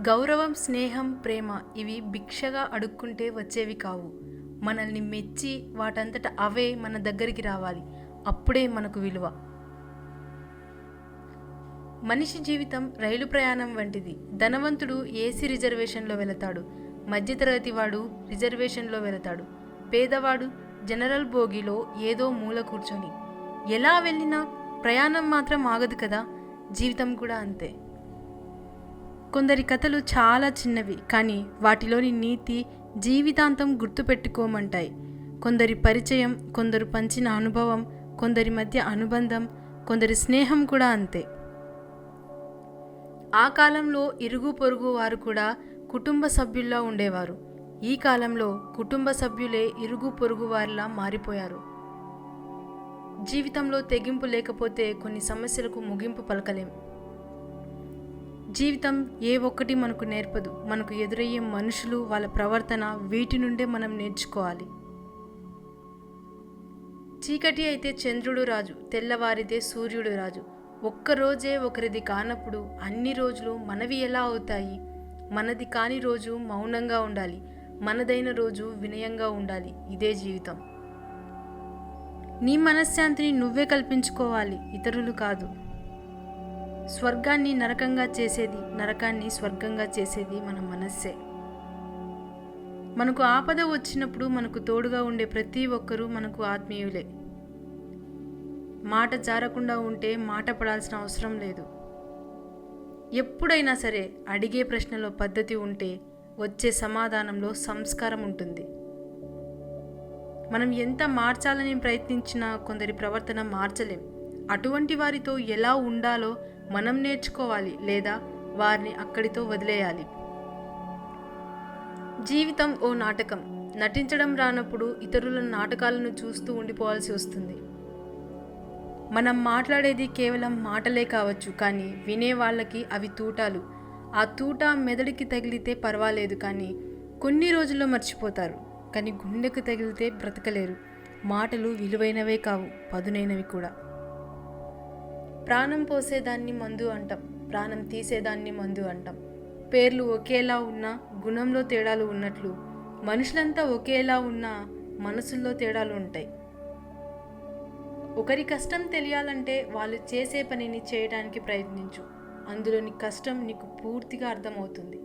గౌరవం, స్నేహం, ప్రేమ ఇవి భిక్షగా అడుక్కుంటే వచ్చేవి కావు. మనల్ని మెచ్చి వాటంతట అవే మన దగ్గరికి రావాలి. అప్పుడే మనకు విలువ. మనిషి జీవితం రైలు ప్రయాణం వంటిది. ధనవంతుడు ఏసీ రిజర్వేషన్లో వెళతాడు. మధ్యతరగతి వాడు రిజర్వేషన్లో వెళతాడు. పేదవాడు జనరల్ బోగిలో ఏదో మూల కూర్చొని. ఎలా వెళ్ళినా ప్రయాణం మాత్రం ఆగదు కదా. జీవితం కూడా అంతే. కొందరి కథలు చాలా చిన్నవి, కానీ వాటిలోని నీతి జీవితాంతం గుర్తుపెట్టుకోమంటాయి. కొందరి పరిచయం, కొందరు పంచిన అనుభవం, కొందరి మధ్య అనుబంధం, కొందరి స్నేహం కూడా అంతే. ఆ కాలంలో ఇరుగు పొరుగు వారు కూడా కుటుంబ సభ్యుల్లా ఉండేవారు. ఈ కాలంలో కుటుంబ సభ్యులే ఇరుగు పొరుగు వారిలా మారిపోయారు. జీవితంలో తెగింపు లేకపోతే కొన్ని సమస్యలకు ముగింపు పలకలేం. జీవితం ఏ ఒక్కటి మనకు నేర్పదు. మనకు ఎదురయ్యే మనుషులు, వాళ్ళ ప్రవర్తన, వీటి నుండే మనం నేర్చుకోవాలి. చీకటి అయితే చంద్రుడు రాజు, తెల్లవారితే సూర్యుడు రాజు. ఒక్కరోజే ఒకరిది కానప్పుడు అన్ని రోజులు మనవి ఎలా అవుతాయి? మనది కాని రోజు మౌనంగా ఉండాలి, మనదైన రోజు వినయంగా ఉండాలి. ఇదే జీవితం. నీ మనశ్శాంతిని నువ్వే కల్పించుకోవాలి, ఇతరులు కాదు. స్వర్గాన్ని నరకంగా చేసేది, నరకాన్ని స్వర్గంగా చేసేది మన మనస్సే. మనకు ఆపద వచ్చినప్పుడు మనకు తోడుగా ఉండే ప్రతి ఒక్కరూ మనకు ఆత్మీయులే. మాట జారకుండా ఉంటే మాట పడాల్సిన అవసరం లేదు. ఎప్పుడైనా సరే అడిగే ప్రశ్నలో పద్ధతి ఉంటే వచ్చే సమాధానంలో సంస్కారం ఉంటుంది. మనం ఎంత మార్చాలని ప్రయత్నించినా కొందరి ప్రవర్తన మార్చలేం. అటువంటి వారితో ఎలా ఉండాలో మనం నేర్చుకోవాలి, లేదా వారిని అక్కడితో వదిలేయాలి. జీవితం ఓ నాటకం. నటించడం రానప్పుడు ఇతరుల నాటకాలను చూస్తూ ఉండిపోవాల్సి వస్తుంది. మనం మాట్లాడేది కేవలం మాటలే కావచ్చు, కానీ వినే వాళ్ళకి అవి తూటాలు. ఆ తూట మెదడుకి తగిలితే పర్వాలేదు, కానీ కొన్ని రోజుల్లో మర్చిపోతారు. కానీ గుండెకు తగిలితే బ్రతకలేరు. మాటలు విలువైనవే కావు, పదునైనవి కూడా. ప్రాణం పోసేదాన్ని మందు అంటాం, ప్రాణం తీసేదాన్ని మందు అంటాం. పేర్లు ఒకేలా ఉన్నా గుణంలో తేడాలు ఉన్నట్లు మనుషులంతా ఒకేలా ఉన్నా మనసుల్లో తేడాలు ఉంటాయి. ఒకరి కష్టం తెలియాలంటే వాళ్ళు చేసే పనిని చేయడానికి ప్రయత్నించు. అందులోని కష్టం నీకు పూర్తిగా అర్థమవుతుంది.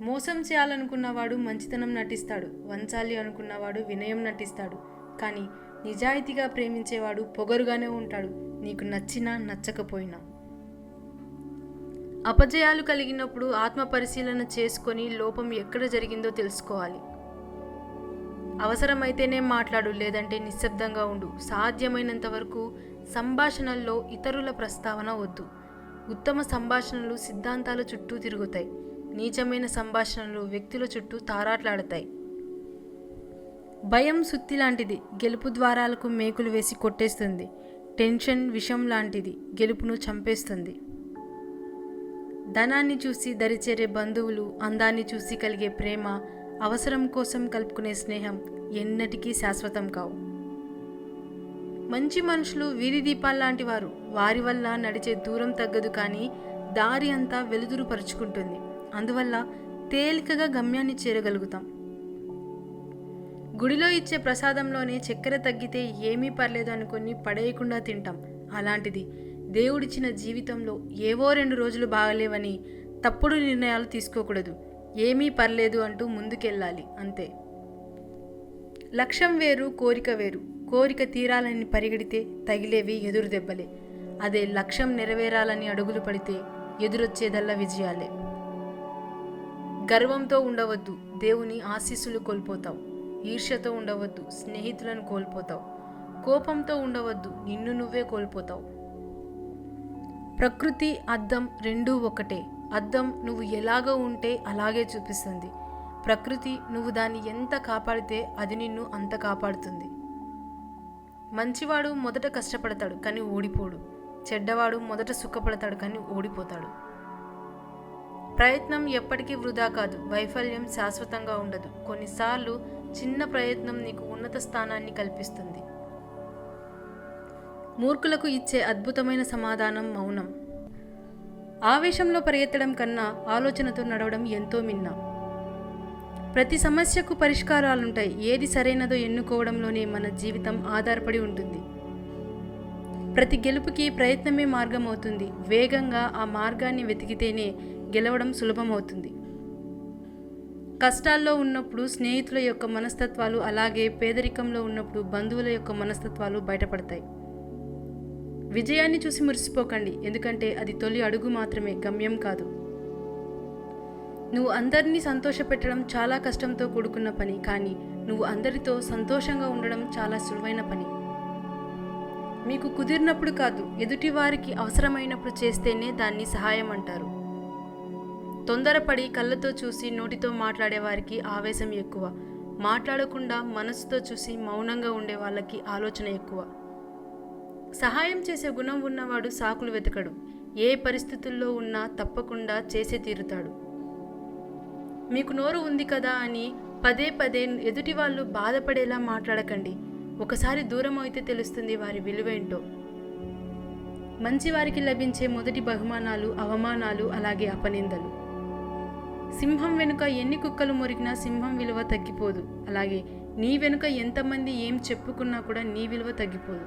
మోసం చేయాలనుకున్నవాడు మంచితనం నటిస్తాడు, వంచాలి అనుకున్నవాడు వినయం నటిస్తాడు. కానీ నిజాయితీగా ప్రేమించేవాడు పొగరుగానే ఉంటాడు, నీకు నచ్చినా నచ్చకపోయినా. అపజయాలు కలిగినప్పుడు ఆత్మ పరిశీలన చేసుకొని లోపం ఎక్కడ జరిగిందో తెలుసుకోవాలి. అవసరమైతేనే మాట్లాడు, లేదంటే నిశ్శబ్దంగా ఉండు. సాధ్యమైనంత వరకు సంభాషణల్లో ఇతరుల ప్రస్తావన వద్దు. ఉత్తమ సంభాషణలు సిద్ధాంతాల చుట్టూ తిరుగుతాయి. నీచమైన సంభాషణలు వ్యక్తుల చుట్టూ తారాట్లాడతాయి. భయం సుత్తి లాంటిది, గెలుపు ద్వారాలకు మేకులు వేసి కొట్టేస్తుంది. టెన్షన్ విషం లాంటిది, గెలుపును చంపేస్తుంది. ధనాన్ని చూసి దరిచేరే బంధువులు, అందాన్ని చూసి కలిగే ప్రేమ, అవసరం కోసం కలుపుకునే స్నేహం ఎన్నటికీ శాశ్వతం కావు. మంచి మనుషులు వీధి దీపాల్లాంటి వారు. వారి వల్ల నడిచే దూరం తగ్గదు, కానీ దారి అంతా వెలుతురు పరుచుకుంటుంది. అందువల్ల తేలికగా గమ్యాన్ని చేరగలుగుతాం. గుడిలో ఇచ్చే ప్రసాదంలోనే చక్కెర తగ్గితే ఏమీ పర్లేదు అనుకొని పడేయకుండా తింటాం. అలాంటిది దేవుడిచ్చిన జీవితంలో ఏవో 2 రోజులు బాగలేవని తప్పుడు నిర్ణయాలు తీసుకోకూడదు. ఏమీ పర్లేదు అంటూ ముందుకెళ్ళాలి, అంతే. లక్ష్యం వేరు, కోరిక వేరు. కోరిక తీరాలని పరిగెడితే తగిలేవి ఎదురు దెబ్బలే. అదే లక్ష్యం నెరవేరాలని అడుగులు పడితే ఎదురొచ్చేదల్లా విజయాలే. గర్వంతో ఉండవద్దు, దేవుని ఆశీస్సులు కోల్పోతావు. ఈర్ష్యతో ఉండవద్దు, స్నేహితులను కోల్పోతావు. కోపంతో ఉండవద్దు, నిన్ను నువ్వే కోల్పోతావు. ప్రకృతి, అద్దం రెండూ ఒకటే. అద్దం నువ్వు ఎలాగో ఉంటే అలాగే చూపిస్తుంది. ప్రకృతి నువ్వు దాన్ని ఎంత కాపాడితే అది నిన్ను అంత కాపాడుతుంది. మంచివాడు మొదట కష్టపడతాడు, కానీ ఓడిపోడు. చెడ్డవాడు మొదట సుఖపడతాడు, కానీ ఓడిపోతాడు. ప్రయత్నం ఎప్పటికీ వృధా కాదు. వైఫల్యం శాశ్వతంగా ఉండదు. కొన్నిసార్లు చిన్న ప్రయత్నం నీకు ఉన్నత స్థానాన్ని కల్పిస్తుంది. మూర్ఖులకు ఇచ్చే అద్భుతమైన సమాధానం మౌనం. ఆవేశంలో పరిగెత్తడం కన్నా ఆలోచనతో నడవడం ఎంతో మిన్న. ప్రతి సమస్యకు పరిష్కారాలుంటాయి. ఏది సరైనదో ఎన్నుకోవడంలోనే మన జీవితం ఆధారపడి ఉంటుంది. ప్రతి గెలుపుకి ప్రయత్నమే మార్గం అవుతుంది. వేగంగా ఆ మార్గాన్ని వెతికితేనే గెలవడం సులభమవుతుంది. కష్టాల్లో ఉన్నప్పుడు స్నేహితుల యొక్క మనస్తత్వాలు, అలాగే పేదరికంలో ఉన్నప్పుడు బంధువుల యొక్క మనస్తత్వాలు బయటపడతాయి. విజయాన్ని చూసి మురిసిపోకండి, ఎందుకంటే అది తొలి అడుగు మాత్రమే, గమ్యం కాదు. నువ్వు అందరినీ సంతోషపెట్టడం చాలా కష్టంతో కూడుకున్న పని, కానీ నువ్వు అందరితో సంతోషంగా ఉండడం చాలా సులువైన పని. మీకు కుదిరినప్పుడు కాదు, ఎదుటి వారికి అవసరమైనప్పుడు చేస్తేనే దాన్ని సహాయం అంటారు. తొందరపడి కళ్ళతో చూసి నోటితో మాట్లాడే వారికి ఆవేశం ఎక్కువ. మాట్లాడకుండా మనసుతో చూసి మౌనంగా ఉండే వాళ్ళకి ఆలోచన ఎక్కువ. సహాయం చేసే గుణం ఉన్నవాడు సాకులు వెతకడు. ఏ పరిస్థితుల్లో ఉన్నా తప్పకుండా చేసే తీరుతాడు. మీకు నోరు ఉంది కదా అని పదే పదే ఎదుటి వాళ్ళు బాధపడేలా మాట్లాడకండి. ఒకసారి దూరం అయితే తెలుస్తుంది వారి విలువేంటో. మంచివారికి లభించే మొదటి బహుమానాలు అవమానాలు, అలాగే అపనిందలు. సింహం వెనుక ఎన్ని కుక్కలు మొరిగినా సింహం విలువ తగ్గిపోదు. అలాగే నీ వెనుక ఎంతమంది ఏం చెప్పుకున్నా కూడా నీ విలువ తగ్గిపోదు.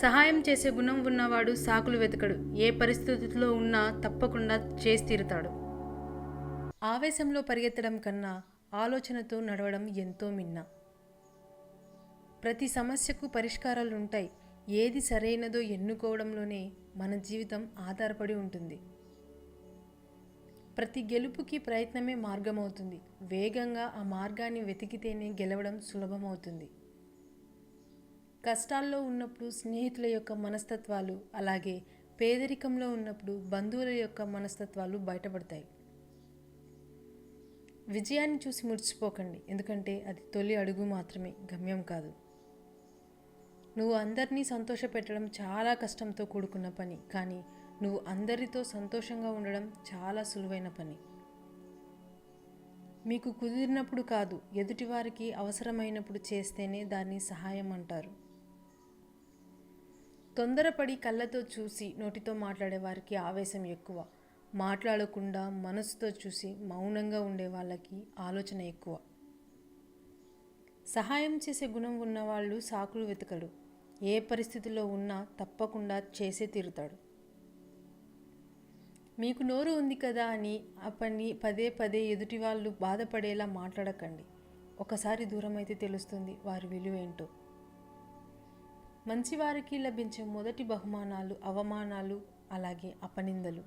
సహాయం చేసే గుణం ఉన్నవాడు సాకులు వెతకడు. ఏ పరిస్థితుల్లో ఉన్నా తప్పకుండా చేసి తీరుతాడు. ఆవేశంలో పరిగెత్తడం కన్నా ఆలోచనతో నడవడం ఎంతో మిన్న. ప్రతి సమస్యకు పరిష్కారాలుంటాయి. ఏది సరైనదో ఎన్నుకోవడంలోనే మన జీవితం ఆధారపడి ఉంటుంది. ప్రతి గెలుపుకి ప్రయత్నమే మార్గమవుతుంది. వేగంగా ఆ మార్గాన్ని వెతికితేనే గెలవడం సులభమవుతుంది. కష్టాల్లో ఉన్నప్పుడు స్నేహితుల యొక్క మనస్తత్వాలు, అలాగే పేదరికంలో ఉన్నప్పుడు బంధువుల యొక్క మనస్తత్వాలు బయటపడతాయి. విజయాన్ని చూసి మురిసిపోకండి, ఎందుకంటే అది తొలి అడుగు మాత్రమే, గమ్యం కాదు. నువ్వు అందరినీ సంతోషపెట్టడం చాలా కష్టంతో కూడుకున్న పని, కానీ నువ్వు అందరితో సంతోషంగా ఉండడం చాలా సులువైన పని. మీకు కుదిరినప్పుడు కాదు, ఎదుటివారికి అవసరమైనప్పుడు చేస్తేనే దాన్ని సహాయం అంటారు. తొందరపడి కళ్ళతో చూసి నోటితో మాట్లాడే వారికి ఆవేశం ఎక్కువ. మాట్లాడకుండా మనసుతో చూసి మౌనంగా ఉండే వాళ్ళకి ఆలోచన ఎక్కువ. సహాయం చేసే గుణం ఉన్నవాళ్ళు సాకులు వెతకడు. ఏ పరిస్థితిలో ఉన్నా తప్పకుండా చేసే తీరుతాడు. మీకు నోరు ఉంది కదా అని ఆ పని పదే పదే ఎదుటి వాళ్ళు బాధపడేలా మాట్లాడకండి. ఒకసారి దూరం అయితే తెలుస్తుంది వారి విలువేంటో. మంచివారికి లభించే మొదటి బహుమానాలు అవమానాలు, అలాగే అపనిందలు.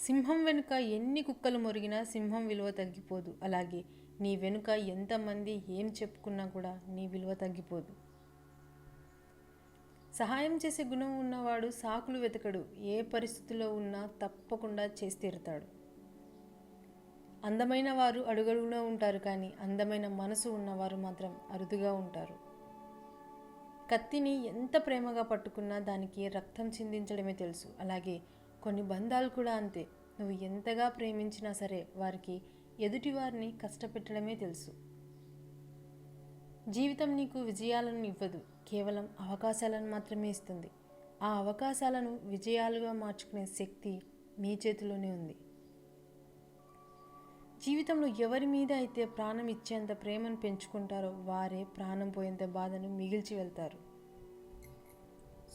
సింహం వెనుక ఎన్ని కుక్కలు మొరిగినా సింహం విలువ తగ్గిపోదు. అలాగే నీ వెనుక ఎంతమంది ఏం చెప్పుకున్నా కూడా నీ విలువ తగ్గిపోదు. సహాయం చేసే గుణం ఉన్నవాడు సాకులు వెతకడు. ఏ పరిస్థితిలో ఉన్నా తప్పకుండా చేసి తీరుతాడు. అందమైన వారు అడుగడుగునా ఉంటారు, కానీ అందమైన మనసు ఉన్నవారు మాత్రం అరుదుగా ఉంటారు. కత్తిని ఎంత ప్రేమగా పట్టుకున్నా దానికి రక్తం చిందించడమే తెలుసు. అలాగే కొన్ని బంధాలు కూడా అంతే. నువ్వు ఎంతగా ప్రేమించినా సరే వారికి ఎదుటివారిని కష్టపెట్టడమే తెలుసు. జీవితం నీకు విజయాలను ఇవ్వదు, కేవలం అవకాశాలను మాత్రమే ఇస్తుంది. ఆ అవకాశాలను విజయాలుగా మార్చుకునే శక్తి మీ చేతిలోనే ఉంది. జీవితంలో ఎవరి మీద అయితే ప్రాణం ఇచ్చేంత ప్రేమను పెంచుకుంటారో వారే ప్రాణం పోయేంత బాధను మిగిల్చి వెళ్తారు.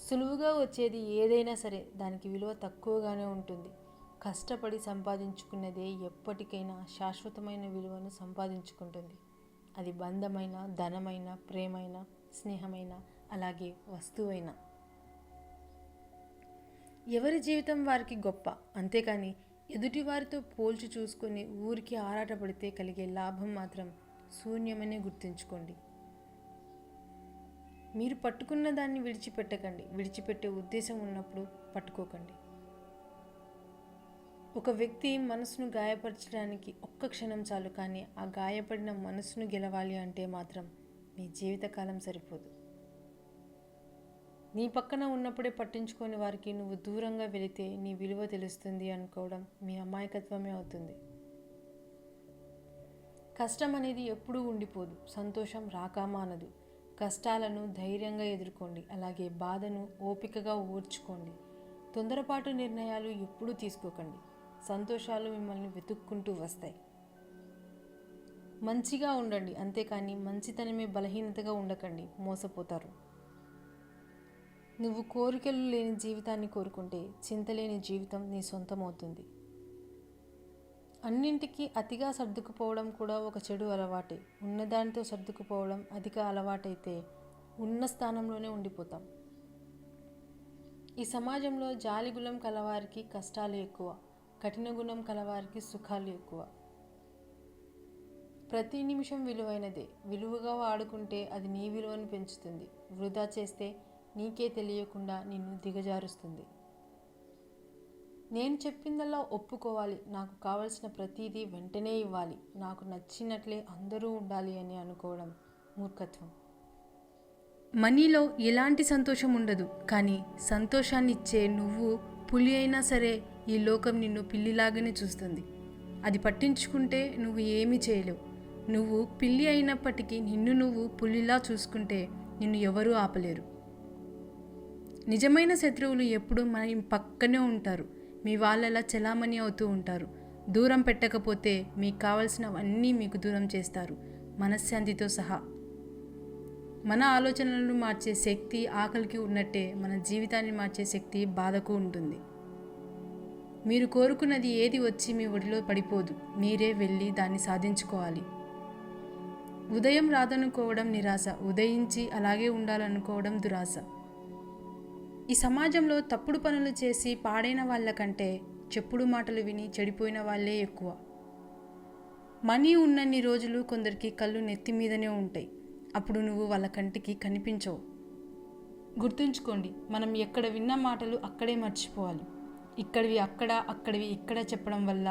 సులువుగా వచ్చేది ఏదైనా సరే దానికి విలువ తక్కువగానే ఉంటుంది. కష్టపడి సంపాదించుకున్నదే ఎప్పటికైనా శాశ్వతమైన విలువను సంపాదించుకుంటుంది. అది బంధమైన, ధనమైన, ప్రేమైన, స్నేహమైన, అలాగే వస్తువైన. ఎవరి జీవితం వారికి గొప్ప, అంతేకాని ఎదుటివారితో పోల్చి చూసుకొని ఊరికి ఆరాటపడితే కలిగే లాభం మాత్రం శూన్యమనే గుర్తుంచుకోండి. మీరు పట్టుకున్న దాన్ని విడిచిపెట్టకండి. విడిచిపెట్టే ఉద్దేశం ఉన్నప్పుడు పట్టుకోకండి. ఒక వ్యక్తి మనసును గాయపరచడానికి ఒక్క క్షణం చాలు, కానీ ఆ గాయపడిన మనసును గెలవాలి అంటే మాత్రం మీ జీవితకాలం సరిపోదు. నీ పక్కన ఉన్నప్పుడే పట్టించుకొని వారికి నువ్వు దూరంగా వెళితే నీ విలువ తెలుస్తుంది అనుకోవడం మీ అమాయకత్వమే అవుతుంది. కష్టం అనేది ఎప్పుడూ ఉండిపోదు. సంతోషం రాకమానదు. కష్టాలను ధైర్యంగా ఎదుర్కోండి. అలాగే బాధను ఓపికగా ఓర్చుకోండి. తొందరపాటు నిర్ణయాలు ఎప్పుడూ తీసుకోకండి. సంతోషాలు మిమ్మల్ని వెతుక్కుంటూ వస్తాయి. మంచిగా ఉండండి, అంతేకాని మంచితనమే బలహీనతగా ఉండకండి, మోసపోతారు. నువ్వు కోరికలు లేని జీవితాన్ని కోరుకుంటే చింతలేని జీవితం నీ సొంతమవుతుంది. అన్నింటికీ అతిగా సర్దుకుపోవడం కూడా ఒక చెడు అలవాటే. ఉన్నదానితో సర్దుకుపోవడం అధిక అలవాటైతే ఉన్న స్థానంలోనే ఉండిపోతాం. ఈ సమాజంలో జాలిగుణం కలవారికి కష్టాలు ఎక్కువ, కఠిన గుణం కలవారికి సుఖాలు ఎక్కువ. ప్రతి నిమిషం విలువైనదే. విలువగా వాడుకుంటే అది నీ విలువను పెంచుతుంది. వృధా చేస్తే నీకే తెలియకుండా నిన్ను దిగజారుస్తుంది. నేను చెప్పిందల్లా ఒప్పుకోవాలి, నాకు కావలసిన ప్రతిదీ వెంటనే ఇవ్వాలి, నాకు నచ్చినట్లే అందరూ ఉండాలి అని అనుకోవడం మూర్ఖత్వం. మనీలో ఎలాంటి సంతోషం ఉండదు, కానీ సంతోషాన్ని ఇచ్చే నువ్వు పులి అయినా సరే ఈ లోకం నిన్ను పిల్లిలాగానే చూస్తుంది. అది పట్టించుకుంటే నువ్వు ఏమీ చేయలేవు. నువ్వు పిల్లి అయినప్పటికీ నిన్ను నువ్వు పులిలా చూసుకుంటే నిన్ను ఎవరూ ఆపలేరు. నిజమైన శత్రువులు ఎప్పుడూ మన పక్కనే ఉంటారు. మీ వాళ్ళలా చలామణి అవుతూ ఉంటారు. దూరం పెట్టకపోతే మీకు కావలసినవన్నీ మీకు దూరం చేస్తారు, మనశ్శాంతితో సహా. మన ఆలోచనలను మార్చే శక్తి ఆకలికి ఉన్నట్టే మన జీవితాన్ని మార్చే శక్తి బాధకు ఉంటుంది. మీరు కోరుకున్నది ఏది వచ్చి మీ ఒడిలో పడిపోదు, మీరే వెళ్ళి దాన్ని సాధించుకోవాలి. ఉదయం రాదనుకోవడం నిరాశ, ఉదయించి అలాగే ఉండాలనుకోవడం దురాశ. ఈ సమాజంలో తప్పుడు పనులు చేసి పాడైన వాళ్ళకంటే చెప్పుడు మాటలు విని చెడిపోయిన వాళ్ళే ఎక్కువ. మనీ ఉన్నన్ని రోజులు కొందరికి కళ్ళు నెత్తి మీదనే ఉంటాయి. అప్పుడు నువ్వు వాళ్ళ కంటికి కనిపించవు. గుర్తుంచుకోండి, మనం ఎక్కడ విన్న మాటలు అక్కడే మర్చిపోవాలి. ఇక్కడివి అక్కడ, అక్కడివి ఇక్కడ చెప్పడం వల్ల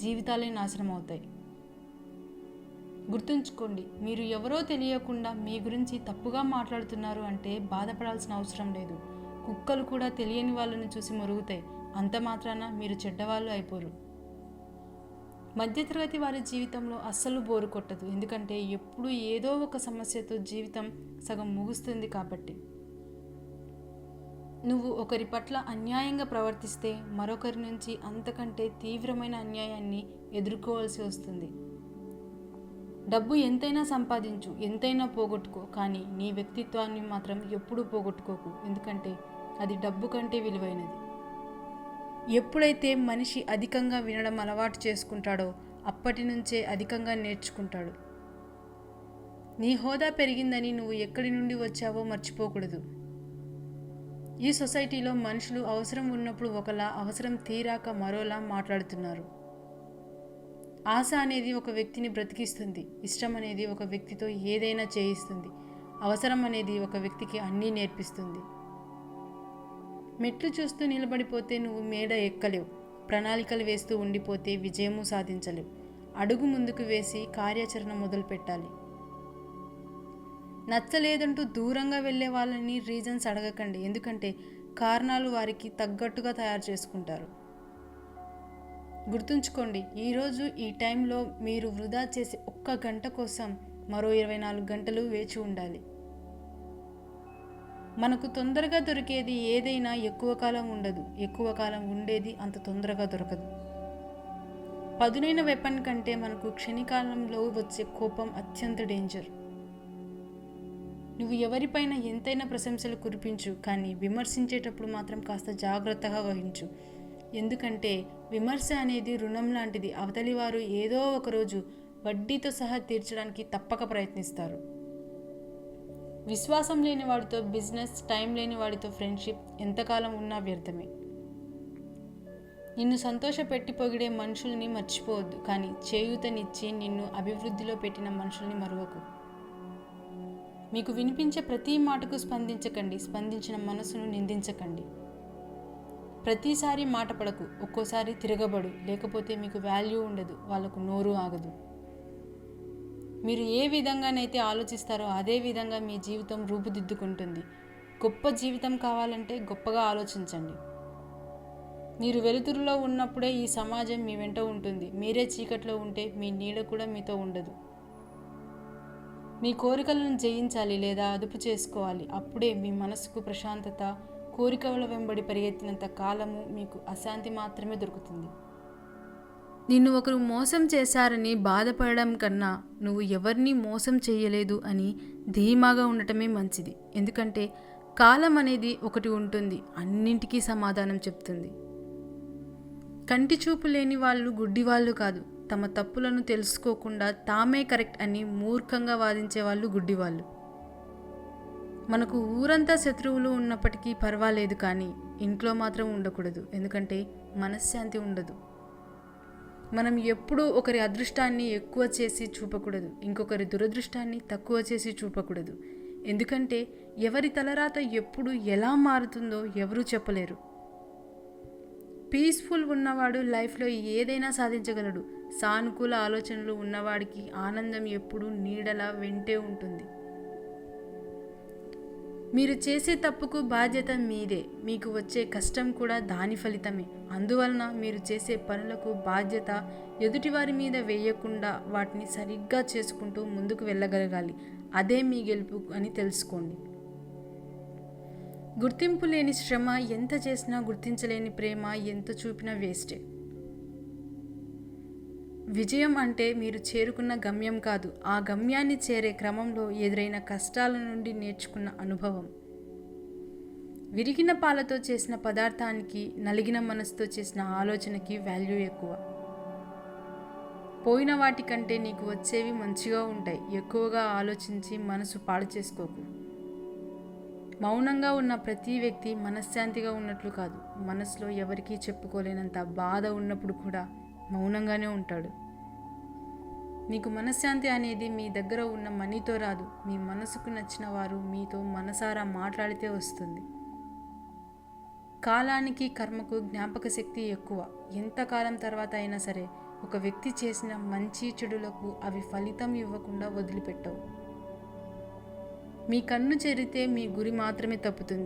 జీవితాలే నాశనం అవుతాయి. గుర్తుంచుకోండి, మీరు ఎవరో తెలియకుండా మీ గురించి తప్పుగా మాట్లాడుతున్నారు అంటే బాధపడాల్సిన అవసరం లేదు. కుక్కలు కూడా తెలియని వాళ్ళని చూసి మొరుగుతాయి. అంత మాత్రాన మీరు చెడ్డవాళ్ళు అయిపోరు. మధ్యతరగతి వారి జీవితంలో అస్సలు బోరు కొట్టదు, ఎందుకంటే ఎప్పుడు ఏదో ఒక సమస్యతో జీవితం సగం ముగుస్తుంది కాబట్టి. నువ్వు ఒకరి పట్ల అన్యాయంగా ప్రవర్తిస్తే మరొకరి నుంచి అంతకంటే తీవ్రమైన అన్యాయాన్ని ఎదుర్కోవాల్సి వస్తుంది. డబ్బు ఎంతైనా సంపాదించు, ఎంతైనా పోగొట్టుకో, కానీ నీ వ్యక్తిత్వాన్ని మాత్రం ఎప్పుడూ పోగొట్టుకోకు, ఎందుకంటే అది డబ్బు కంటే విలువైనది. ఎప్పుడైతే మనిషి అధికంగా వినడం అలవాటు చేసుకుంటాడో అప్పటి నుంచే అధికంగా నేర్చుకుంటాడు. నీ హోదా పెరిగిందని నువ్వు ఎక్కడి నుండి వచ్చావో మర్చిపోకూడదు. ఈ సొసైటీలో మనుషులు అవసరం ఉన్నప్పుడు ఒకలా, అవసరం తీరాక మరోలా మాట్లాడుతున్నారు. ఆశ అనేది ఒక వ్యక్తిని బ్రతికిస్తుంది. ఇష్టం అనేది ఒక వ్యక్తితో ఏదైనా చేయిస్తుంది. అవసరం అనేది ఒక వ్యక్తికి అన్నీ నేర్పిస్తుంది. మెట్లు చూస్తూ నిలబడిపోతే నువ్వు మేడ ఎక్కలేవు. ప్రణాళికలు వేస్తూ ఉండిపోతే విజయము సాధించలేవు. అడుగు ముందుకు వేసి కార్యాచరణ మొదలు పెట్టాలి. నచ్చలేదంటూ దూరంగా వెళ్ళే వాళ్ళని రీజన్స్ అడగకండి, ఎందుకంటే కారణాలు వారికి తగ్గట్టుగా తయారు చేసుకుంటారు. గుర్తుంచుకోండి, ఈరోజు ఈ టైంలో మీరు వృధా చేసే 1 గంట కోసం మరో 24 గంటలు వేచి ఉండాలి. మనకు తొందరగా దొరికేది ఏదైనా ఎక్కువ కాలం ఉండదు, ఎక్కువ కాలం ఉండేది అంత తొందరగా దొరకదు. పదునైన వెపన్ కంటే మనకు క్షణికాలంలో వచ్చే కోపం అత్యంత డేంజర్. నువ్వు ఎవరిపైన ఎంతైనా ప్రశంసలు కురిపించు, కానీ విమర్శించేటప్పుడు మాత్రం కాస్త జాగ్రత్తగా వహించు. ఎందుకంటే విమర్శ అనేది రుణం లాంటిది. అవతలి వారు ఏదో ఒకరోజు వడ్డీతో సహా తీర్చడానికి తప్పక ప్రయత్నిస్తారు. విశ్వాసం లేని వాడితో బిజినెస్, టైం లేని వాడితో ఫ్రెండ్షిప్ ఎంతకాలం ఉన్నా వ్యర్థమే. నిన్ను సంతోషపెట్టి పొగిడే మనుషుల్ని మర్చిపోవద్దు, కానీ చేయూతనిచ్చి నిన్ను అభివృద్ధిలో పెట్టిన మనుషుల్ని మరువకు. మీకు వినిపించే ప్రతి మాటకు స్పందించకండి, స్పందించిన మనసును నిందించకండి. ప్రతిసారి మాట పడకు, ఒక్కోసారి తిరగబడు, లేకపోతే మీకు వాల్యూ ఉండదు, వాళ్ళకు నోరు ఆగదు. మీరు ఏ విధంగానైతే ఆలోచిస్తారో అదే విధంగా మీ జీవితం రూపుదిద్దుకుంటుంది. గొప్ప జీవితం కావాలంటే గొప్పగా ఆలోచించండి. మీరు వెలుతురులో ఉన్నప్పుడే ఈ సమాజం మీ వెంట ఉంటుంది. మీరే చీకట్లో ఉంటే మీ నీడ కూడా మీతో ఉండదు. మీ కోరికలను జయించాలి లేదా అదుపు చేసుకోవాలి. అప్పుడే మీ మనసుకు ప్రశాంతత, కోరికల వెంబడి పరిగెత్తినంత కాలము మీకు అశాంతి మాత్రమే దొరుకుతుంది. నిన్ను ఒకరు మోసం చేశారని బాధపడడం కన్నా నువ్వు ఎవరిని మోసం చేయలేదు అని ధీమాగా ఉండటమే మంచిది. ఎందుకంటే కాలం అనేది ఒకటి ఉంటుంది, అన్నింటికీ సమాధానం చెప్తుంది. కంటి చూపు లేని వాళ్ళు గుడ్డివాళ్ళు కాదు. తమ తప్పులను తెలుసుకోకుండా తామే కరెక్ట్ అని మూర్ఖంగా వాదించే వాళ్ళు గుడ్డివాళ్ళు. మనకు ఊరంతా శత్రువులు ఉన్నప్పటికీ పర్వాలేదు, కానీ ఇంట్లో మాత్రం ఉండకూడదు. ఎందుకంటే మనశ్శాంతి ఉండదు. మనం ఎప్పుడూ ఒకరి అదృష్టాన్ని ఎక్కువ చేసి చూపకూడదు, ఇంకొకరి దురదృష్టాన్ని తక్కువ చేసి చూపకూడదు. ఎందుకంటే ఎవరి తలరాత ఎప్పుడు ఎలా మారుతుందో ఎవరూ చెప్పలేరు. పీస్ఫుల్ ఉన్నవాడు లైఫ్లో ఏదైనా సాధించగలడు. సానుకూల ఆలోచనలు ఉన్నవాడికి ఆనందం ఎప్పుడూ నీడలా వెంటే ఉంటుంది. మీరు చేసే తప్పుకు బాధ్యత మీదే, మీకు వచ్చే కష్టం కూడా దాని ఫలితమే. అందువలన మీరు చేసే పనులకు బాధ్యత ఎదుటివారి మీద వేయకుండా వాటిని సరిగ్గా చేసుకుంటూ ముందుకు వెళ్ళగలగాలి. అదే మీ గెలుపు అని తెలుసుకోండి. గుర్తింపు లేని శ్రమ ఎంత చేసినా, గుర్తించలేని ప్రేమ ఎంత చూపినా వేస్టే. విజయం అంటే మీరు చేరుకున్న గమ్యం కాదు, ఆ గమ్యాన్ని చేరే క్రమంలో ఎదురైన కష్టాల నుండి నేర్చుకున్న అనుభవం. విరిగిన పాలతో చేసిన పదార్థానికి, నలిగిన మనసుతో చేసిన ఆలోచనకి వాల్యూ ఎక్కువ. పోయిన వాటికంటే నీకు వచ్చేవి మంచిగా ఉంటాయి. ఎక్కువగా ఆలోచించి మనసు పాడు చేసుకోకు. మౌనంగా ఉన్న ప్రతి వ్యక్తి మనశ్శాంతిగా ఉన్నట్లు కాదు. మనసులో ఎవరికీ చెప్పుకోలేనంత బాధ ఉన్నప్పుడు కూడా మౌనంగానే ఉంటాడు. మీకు మనశ్శాంతి అనేది మీ దగ్గర ఉన్న మనీతో రాదు, మీ మనసుకు నచ్చిన వారు మీతో మనసారా మాట్లాడితే వస్తుంది. కాలానికి, కర్మకు జ్ఞాపక శక్తి ఎక్కువ. ఎంతకాలం తర్వాత అయినా సరే ఒక వ్యక్తి చేసిన మంచి చెడులకు అవి ఫలితం ఇవ్వకుండా వదిలిపెట్టవు. మీ కన్ను చెరితే మీ గురి మాత్రమే తప్పుతుంది.